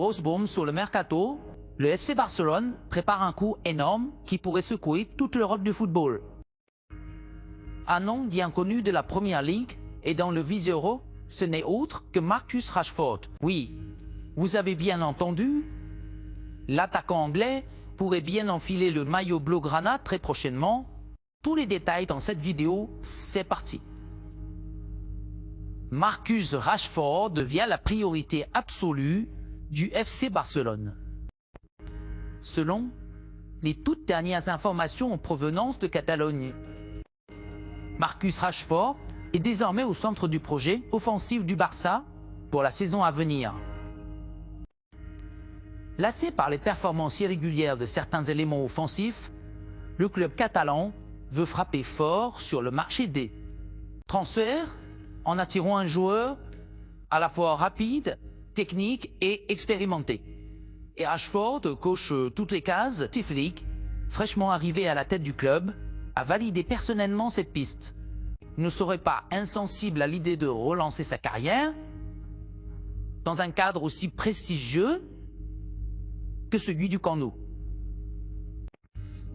grosse bombe sur le mercato, le FC Barcelone prépare un coup énorme qui pourrait secouer toute l'Europe du football. Un nom bien connu de la Premier League et dans le viseur, ce n'est autre que Marcus Rashford. Oui, vous avez bien entendu, l'attaquant anglais pourrait bien enfiler le maillot blaugrana très prochainement. Tous les détails dans cette vidéo, c'est parti. Marcus Rashford devient la priorité absolue du FC Barcelone. Selon les toutes dernières informations en provenance de Catalogne, Marcus Rashford est désormais au centre du projet offensif du Barça pour la saison à venir. Lassé par les performances irrégulières de certains éléments offensifs, le club catalan veut frapper fort sur le marché des transferts en attirant un joueur à la fois rapide, technique et expérimenté. Et Rashford coche toutes les cases. Flick, fraîchement arrivé à la tête du club, a validé personnellement cette piste. Il ne serait pas insensible à l'idée de relancer sa carrière dans un cadre aussi prestigieux que celui du Camp Nou.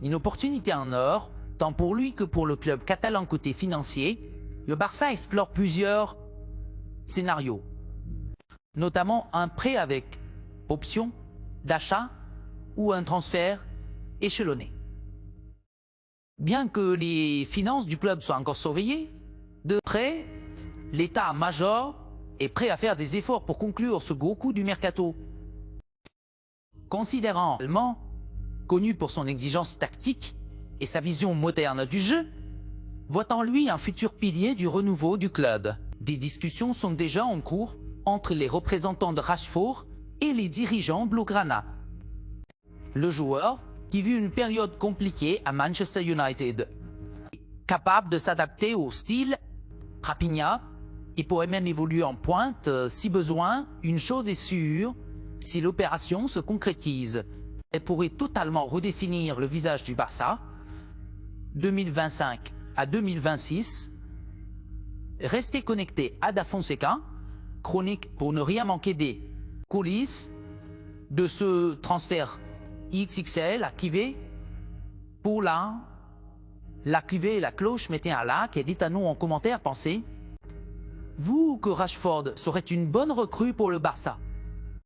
Une opportunité en or, tant pour lui que pour le club catalan côté financier. Le Barça explore plusieurs scénarios, notamment un prêt avec option d'achat ou un transfert échelonné. Bien que les finances du club soient encore surveillées, de près, l'état-major est prêt à faire des efforts pour conclure ce gros coup du mercato. Considérant l'Allemand, connu pour son exigence tactique et sa vision moderne du jeu, voit en lui un futur pilier du renouveau du club. Des discussions sont déjà en cours entre les représentants de Rashford et les dirigeants blaugrana. Le joueur, qui vit une période compliquée à Manchester United, capable de s'adapter au style Rafinha, il pourrait même évoluer en pointe si besoin. Une chose est sûre, si l'opération se concrétise, elle pourrait totalement redéfinir le visage du Barça 2025 à 2026. Restez connectés à Da Fonseca, chronique pour ne rien manquer des coulisses de ce transfert XXL activé. Pour l'activer et la cloche, mettez un like et dites à nous en commentaire, pensez vous que Rashford serait une bonne recrue pour le Barça?